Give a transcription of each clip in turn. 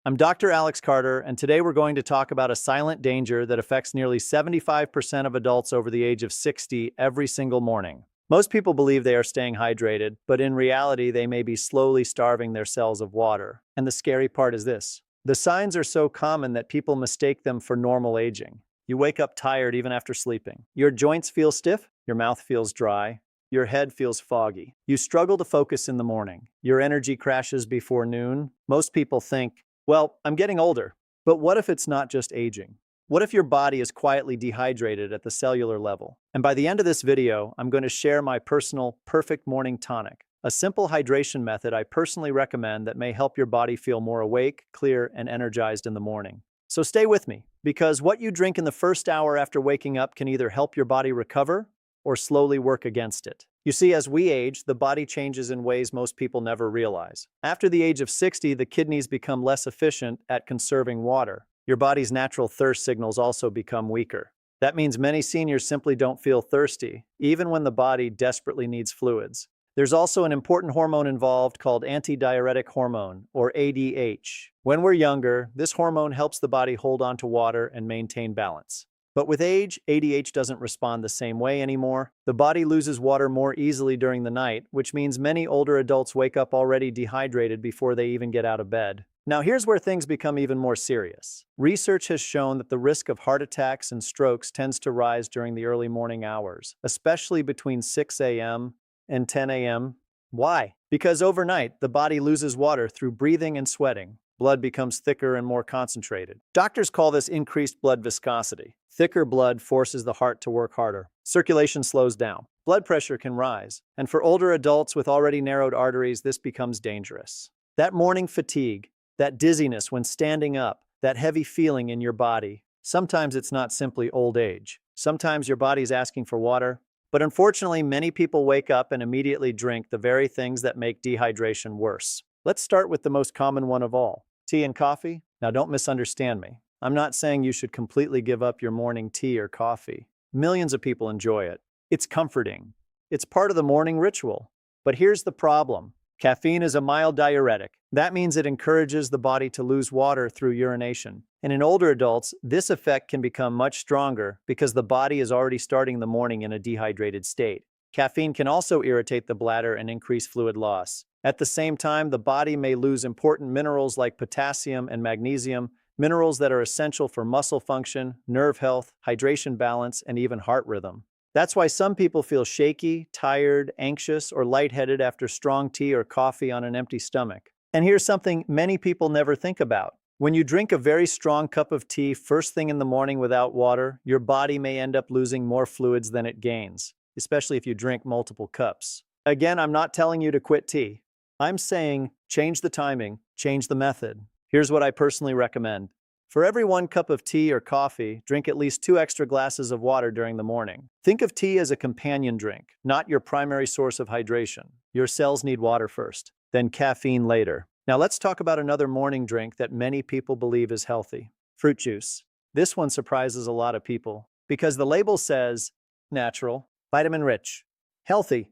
I'm Dr. Alex Carter, and today we're going to talk about a silent danger that affects nearly 75% of adults over the age of 60 every single morning. Most people believe they are staying hydrated, but in reality, they may be slowly starving their cells of water. And the scary part is this: the signs are so common that people mistake them for normal aging. You wake up tired even after sleeping. Your joints feel stiff, your mouth feels dry, your head feels foggy. You struggle to focus in the morning. Your energy crashes before noon. Most people think, well, I'm getting older. But what if it's not just aging? What if your body is quietly dehydrated at the cellular level? And by the end of this video, I'm going to share my personal perfect morning tonic, a simple hydration method I personally recommend that may help your body feel more awake, clear, and energized in the morning. So stay with me, because what you drink in the first hour after waking up can either help your body recover or slowly work against it. You see, as we age, the body changes in ways most people never realize. After the age of 60, the kidneys become less efficient at conserving water. Your body's natural thirst signals also become weaker. That means many seniors simply don't feel thirsty, even when the body desperately needs fluids. There's also an important hormone involved called antidiuretic hormone, or ADH. When we're younger, this hormone helps the body hold on to water and maintain balance. But with age, ADH doesn't respond the same way anymore. The body loses water more easily during the night, which means many older adults wake up already dehydrated before they even get out of bed. Now here's where things become even more serious. Research has shown that the risk of heart attacks and strokes tends to rise during the early morning hours, especially between 6 a.m. and 10 a.m. Why? Because overnight, the body loses water through breathing and sweating. Blood becomes thicker and more concentrated. Doctors call this increased blood viscosity. Thicker blood forces the heart to work harder. Circulation slows down. Blood pressure can rise. And for older adults with already narrowed arteries, this becomes dangerous. That morning fatigue, that dizziness when standing up, that heavy feeling in your body, sometimes it's not simply old age. Sometimes your body's asking for water. But unfortunately, many people wake up and immediately drink the very things that make dehydration worse. Let's start with the most common one of all: tea and coffee. Now don't misunderstand me. I'm not saying you should completely give up your morning tea or coffee. Millions of people enjoy it. It's comforting. It's part of the morning ritual. But here's the problem. Caffeine is a mild diuretic. That means it encourages the body to lose water through urination. And in older adults, this effect can become much stronger because the body is already starting the morning in a dehydrated state. Caffeine can also irritate the bladder and increase fluid loss. At the same time, the body may lose important minerals like potassium and magnesium, minerals that are essential for muscle function, nerve health, hydration balance, and even heart rhythm. That's why some people feel shaky, tired, anxious, or lightheaded after strong tea or coffee on an empty stomach. And here's something many people never think about. When you drink a very strong cup of tea first thing in the morning without water, your body may end up losing more fluids than it gains, especially if you drink multiple cups. Again, I'm not telling you to quit tea. I'm saying change the timing, change the method. Here's what I personally recommend. For every 1 cup of tea or coffee, drink at least 2 extra glasses of water during the morning. Think of tea as a companion drink, not your primary source of hydration. Your cells need water first, then caffeine later. Now let's talk about another morning drink that many people believe is healthy: fruit juice. This one surprises a lot of people because the label says natural, vitamin-rich, healthy.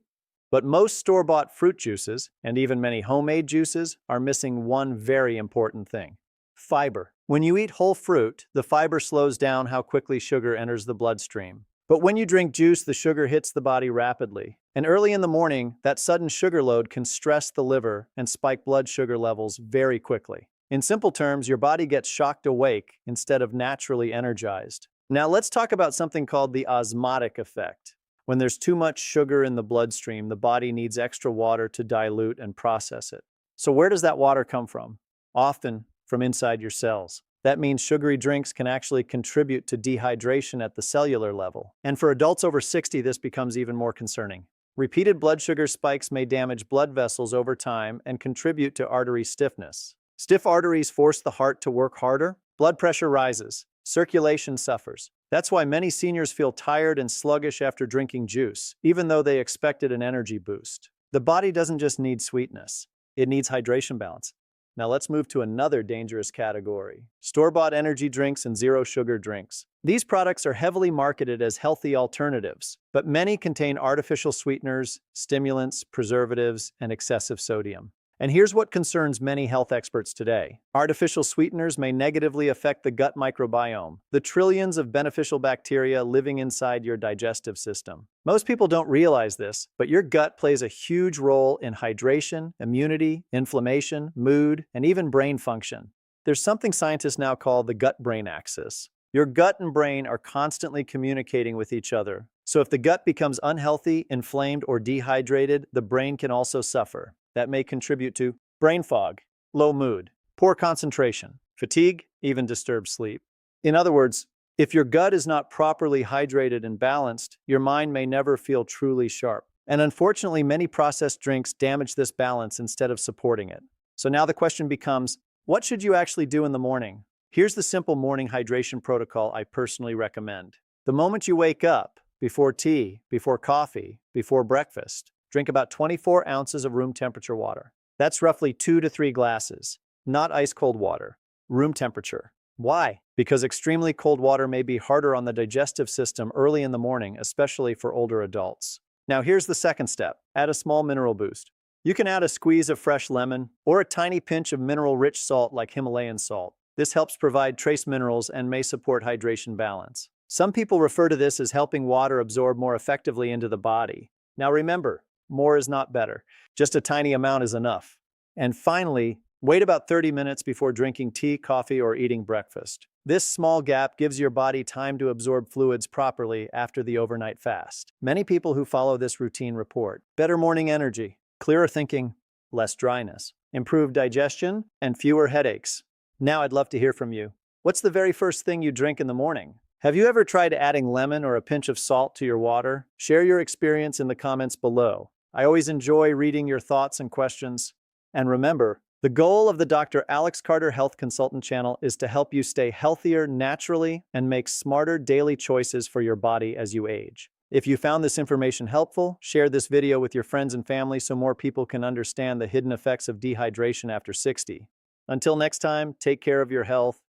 But most store-bought fruit juices, and even many homemade juices, are missing one very important thing: fiber. When you eat whole fruit, the fiber slows down how quickly sugar enters the bloodstream. But when you drink juice, the sugar hits the body rapidly. And early in the morning, that sudden sugar load can stress the liver and spike blood sugar levels very quickly. In simple terms, your body gets shocked awake instead of naturally energized. Now let's talk about something called the osmotic effect. When there's too much sugar in the bloodstream, the body needs extra water to dilute and process it. So where does that water come from? Often from inside your cells. That means sugary drinks can actually contribute to dehydration at the cellular level. And for adults over 60, this becomes even more concerning. Repeated blood sugar spikes may damage blood vessels over time and contribute to artery stiffness. Stiff arteries force the heart to work harder. Blood pressure rises. Circulation suffers. That's why many seniors feel tired and sluggish after drinking juice, even though they expected an energy boost. The body doesn't just need sweetness, it needs hydration balance. Now let's move to another dangerous category: store-bought energy drinks and zero-sugar drinks. These products are heavily marketed as healthy alternatives, but many contain artificial sweeteners, stimulants, preservatives, and excessive sodium. And here's what concerns many health experts today. Artificial sweeteners may negatively affect the gut microbiome, the trillions of beneficial bacteria living inside your digestive system. Most people don't realize this, but your gut plays a huge role in hydration, immunity, inflammation, mood, and even brain function. There's something scientists now call the gut-brain axis. Your gut and brain are constantly communicating with each other. So if the gut becomes unhealthy, inflamed, or dehydrated, the brain can also suffer. That may contribute to brain fog, low mood, poor concentration, fatigue, even disturbed sleep. In other words, if your gut is not properly hydrated and balanced, your mind may never feel truly sharp. And unfortunately, many processed drinks damage this balance instead of supporting it. So now the question becomes, what should you actually do in the morning? Here's the simple morning hydration protocol I personally recommend. The moment you wake up, before tea, before coffee, before breakfast, drink about 24 ounces of room temperature water. That's roughly 2 to 3 glasses, not ice cold water, room temperature. Why? Because extremely cold water may be harder on the digestive system early in the morning, especially for older adults. Now here's the second step. Add a small mineral boost. You can add a squeeze of fresh lemon or a tiny pinch of mineral-rich salt like Himalayan salt. This helps provide trace minerals and may support hydration balance. Some people refer to this as helping water absorb more effectively into the body. Now remember, more is not better. Just a tiny amount is enough. And finally, wait about 30 minutes before drinking tea, coffee, or eating breakfast. This small gap gives your body time to absorb fluids properly after the overnight fast. Many people who follow this routine report better morning energy, clearer thinking, less dryness, improved digestion, and fewer headaches. Now I'd love to hear from you. What's the very first thing you drink in the morning? Have you ever tried adding lemon or a pinch of salt to your water? Share your experience in the comments below. I always enjoy reading your thoughts and questions. And remember, the goal of the Dr. Alex Carter Health Consultant channel is to help you stay healthier naturally and make smarter daily choices for your body as you age. If you found this information helpful, share this video with your friends and family so more people can understand the hidden effects of dehydration after 60. Until next time, take care of your health,